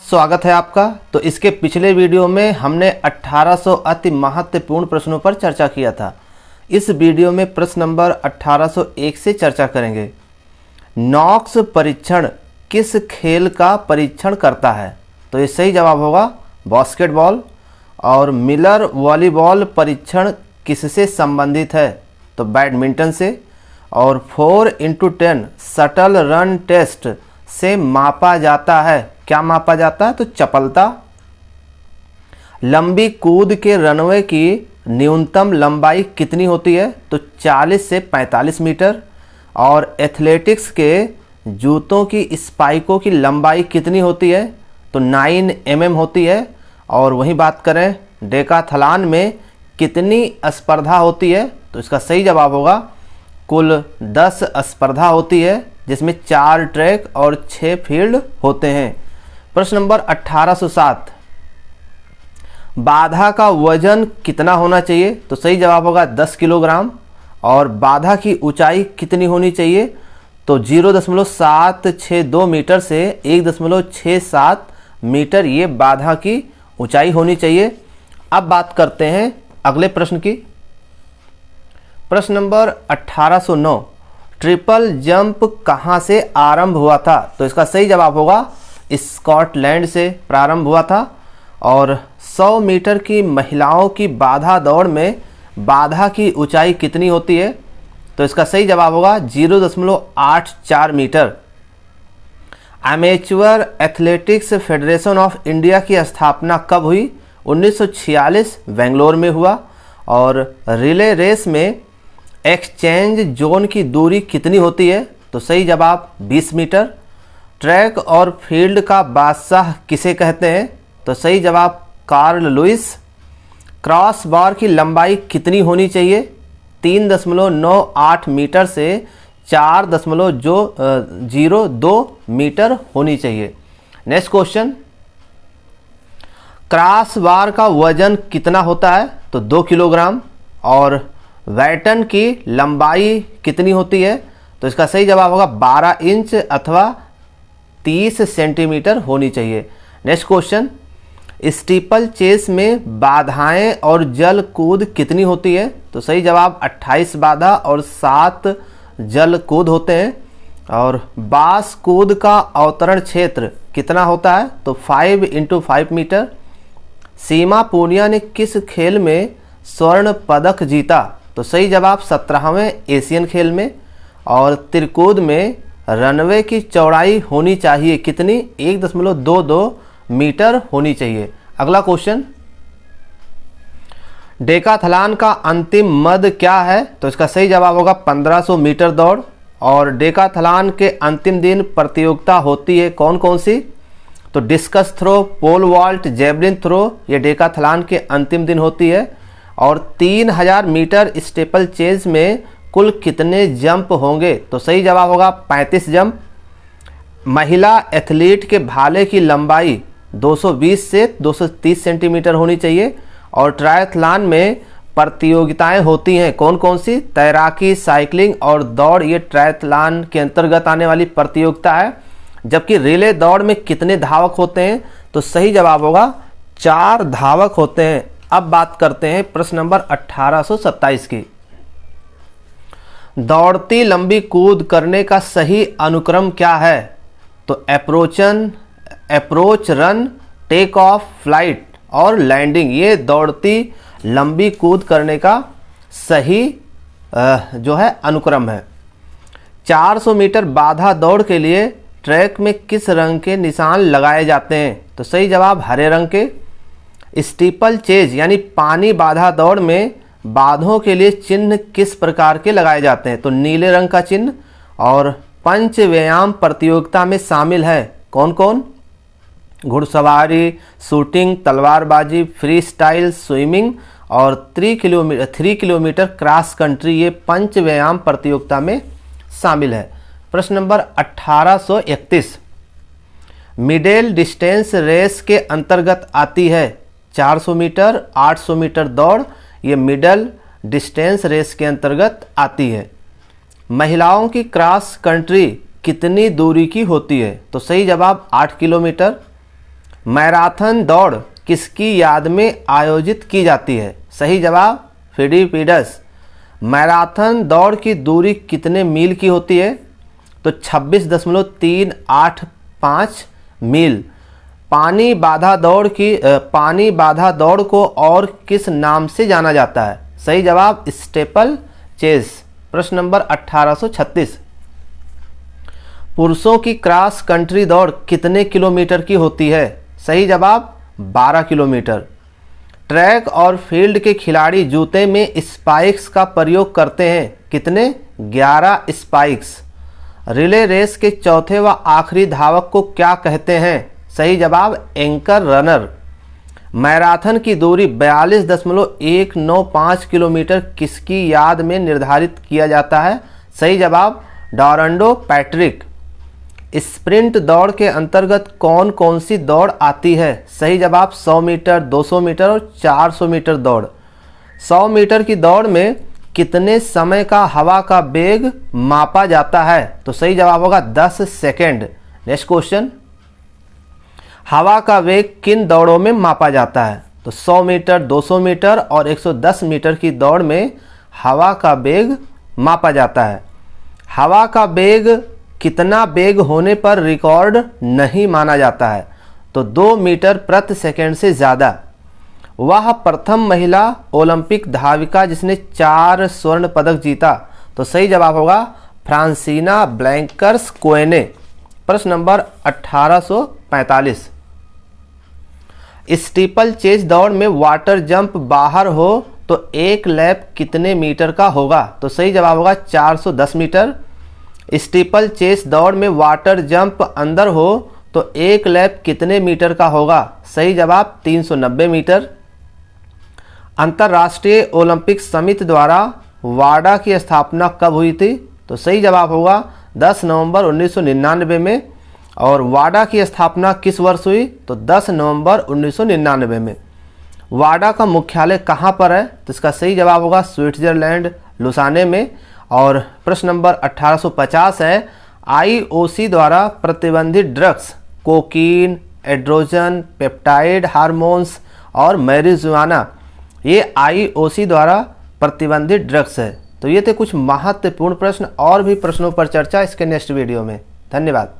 स्वागत है आपका। तो इसके पिछले वीडियो में हमने 1800 अति महत्वपूर्ण प्रश्नों पर चर्चा किया था। इस वीडियो में प्रश्न नंबर 1801 से चर्चा करेंगे। नॉक्स परीक्षण किस खेल का परीक्षण करता है? तो ये सही जवाब होगा बास्केटबॉल। और मिलर वॉलीबॉल परीक्षण किससे संबंधित है? तो बैडमिंटन से। और 4x10 शटल रन टेस्ट से मापा जाता है, क्या मापा जाता है? तो चपलता। लंबी कूद के रनवे की न्यूनतम लंबाई कितनी होती है? तो 40 से 45 मीटर। और एथलेटिक्स के जूतों की स्पाइकों की लंबाई कितनी होती है? तो 9 mm होती है। और वहीं बात करें डेकाथलॉन में कितनी स्पर्धा होती है? तो इसका सही जवाब होगा कुल 10 स्पर्धा होती है, जिसमें 4 ट्रैक और 6 फील्ड होते हैं। प्रश्न नंबर 1807, बाधा का वजन कितना होना चाहिए? तो सही जवाब होगा 10 किलोग्राम। और बाधा की ऊंचाई कितनी होनी चाहिए? तो 0.762 मीटर से 1.67 मीटर ये बाधा की ऊंचाई होनी चाहिए। अब बात करते हैं अगले प्रश्न की। प्रश्न नंबर 1809, ट्रिपल जंप कहाँ से आरंभ हुआ था? तो इसका सही जवाब होगा स्कॉटलैंड से प्रारंभ हुआ था। और 100 मीटर की महिलाओं की बाधा दौड़ में बाधा की ऊंचाई कितनी होती है? तो इसका सही जवाब होगा 0.84 metre. Amateur athletics federation of India की स्थापना कब हुई? 1946 बेंगलोर में हुआ। और रिले रेस में एक्सचेंज जोन की दूरी कितनी होती है? तो सही जवाब 20 मीटर। ट्रैक और फील्ड का बादशाह किसे कहते हैं? तो सही जवाब कार्ल लुइस। क्रॉस बार की लंबाई कितनी होनी चाहिए? 3.98 मीटर से 4.02 मीटर होनी चाहिए। नेक्स्ट क्वेश्चन, क्रॉस बार का वजन कितना होता है? तो 2 किलोग्राम। और बैटन की लंबाई कितनी होती है? तो इसका सही जवाब होगा 12 इंच अथवा 30 सेंटीमीटर होनी चाहिए। नेक्स्ट क्वेश्चन, स्टीपल चेस में बाधाएं और जल कूद कितनी होती है? तो सही जवाब 28 बाधा और 7 जल कूद होते हैं। और बास कूद का अवतरण क्षेत्र कितना होता है? तो 5x5 मीटर। सीमा पूनिया ने किस खेल में स्वर्ण पदक जीता? तो सही जवाब 17वें एशियन खेल में। और तिरकूद में रनवे की चौड़ाई होनी चाहिए कितनी? 1.22 मीटर होनी चाहिए। अगला क्वेश्चन, डेकाथलॉन का अंतिम मद क्या है? तो इसका सही जवाब होगा 1500 मीटर दौड़। और डेकाथलॉन के अंतिम दिन प्रतियोगिता होती है कौन कौन सी? तो discus throw, pole vault, javelin throw, ये डेकाथलॉन के अंतिम दिन होती है। और 3000 मीटर स्टेपल चेज में कुल कितने जंप होंगे? तो सही जवाब होगा 35 जंप। महिला एथलीट के भाले की लंबाई 220 से 230 सेंटीमीटर होनी चाहिए। और ट्रायथलॉन में प्रतियोगिताएं होती हैं कौन कौन सी? तैराकी, साइकिलिंग और दौड़, ये ट्रायथलॉन के अंतर्गत आने वाली प्रतियोगिता है। जबकि रिले दौड़ में कितने धावक होते हैं? तो सही जवाब होगा 4 धावक होते हैं। अब बात करते हैं प्रश्न नंबर 1827 की। दौड़ती लंबी कूद करने का सही अनुक्रम क्या है? तो approach, run, take off, flight और लैंडिंग, ये दौड़ती लंबी कूद करने का सही जो है अनुक्रम है। 400 मीटर बाधा दौड़ के लिए ट्रैक में किस रंग के निशान लगाए जाते हैं? तो सही जवाब हरे रंग के। स्टीपल चेज यानी पानी बाधा दौड़ में बाधों के लिए चिन्ह किस प्रकार के लगाए जाते हैं? तो नीले रंग का चिन्ह। और पंच व्यायाम प्रतियोगिता में शामिल है कौन कौन? घुड़सवारी, शूटिंग, तलवारबाजी, फ्री स्टाइल, स्विमिंग और 3 किलोमीटर क्रॉस कंट्री, ये पंच व्यायाम प्रतियोगिता में शामिल है। प्रश्न नंबर 1831, मिडिल डिस्टेंस रेस के अंतर्गत आती है 400 मीटर, 800 मीटर दौड़, ये मिडल डिस्टेंस रेस के अंतर्गत आती है। महिलाओं की क्रॉस कंट्री कितनी दूरी की होती है? तो सही जवाब 8 किलोमीटर। मैराथन दौड़ किसकी याद में आयोजित की जाती है? सही जवाब फिलिपिडस। मैराथन दौड़ की दूरी कितने मील की होती है? तो 26.385 मील। पानी बाधा दौड़ को और किस नाम से जाना जाता है? सही जवाब स्टेपल चेस। प्रश्न नंबर 1836। पुरुषों की क्रॉस कंट्री दौड़ कितने किलोमीटर की होती है? सही जवाब 12 किलोमीटर। ट्रैक और फील्ड के खिलाड़ी जूते में स्पाइक्स का प्रयोग करते हैं। कितने? 11 स्पाइक्स। रिले रेस के चौथे व आखिरी धावक को क्या कहते हैं? सही जवाब एंकर रनर। मैराथन की दूरी 42.195 किलोमीटर किसकी याद में निर्धारित किया जाता है? सही जवाब डोरंडो पैट्रिक। स्प्रिंट दौड़ के अंतर्गत कौन कौन सी दौड़ आती है? सही जवाब 100 मीटर, 200 मीटर और 400 मीटर दौड़। 100 मीटर की दौड़ में कितने समय का हवा का वेग मापा जाता है? तो सही जवाब होगा 10 सेकेंड। नेक्स्ट क्वेश्चन, हवा का वेग किन दौड़ों में मापा जाता है? तो 100 मीटर, 200 मीटर और 110 मीटर की दौड़ में हवा का वेग मापा जाता है। हवा का वेग कितना वेग होने पर रिकॉर्ड नहीं माना जाता है? तो 2 मीटर प्रति सेकंड से ज़्यादा। वह प्रथम महिला ओलंपिक धाविका जिसने 4 स्वर्ण पदक जीता? तो सही जवाब होगा फ्रांसीना ब्लैंकर्स कोएने। प्रश्न नंबर 1845। स्टीपल चेज दौड़ में वाटर जंप बाहर हो तो एक लैप कितने मीटर का होगा? तो सही जवाब होगा 410 मीटर। स्टीपल चेस दौड़ में वाटर जंप अंदर हो तो एक लैप कितने मीटर का होगा? सही जवाब 390 मीटर। अंतर्राष्ट्रीय ओलंपिक समिति द्वारा वाडा की स्थापना कब हुई थी? तो सही जवाब होगा 10 नवंबर 1999 में। और वाडा की स्थापना किस वर्ष हुई? तो 10 नवंबर 1999 में। वाडा का मुख्यालय कहाँ पर है? तो इसका सही जवाब होगा स्विट्जरलैंड लुसाने में। और प्रश्न नंबर 1850 है, आईओसी द्वारा प्रतिबंधित ड्रग्स कोकीन, एड्रोजन, पेप्टाइड हार्मोन्स और मैरिजुआना ये आईओसी द्वारा प्रतिबंधित ड्रग्स है। तो ये थे कुछ महत्वपूर्ण प्रश्न। और भी प्रश्नों पर चर्चा इसके नेक्स्ट वीडियो में। धन्यवाद।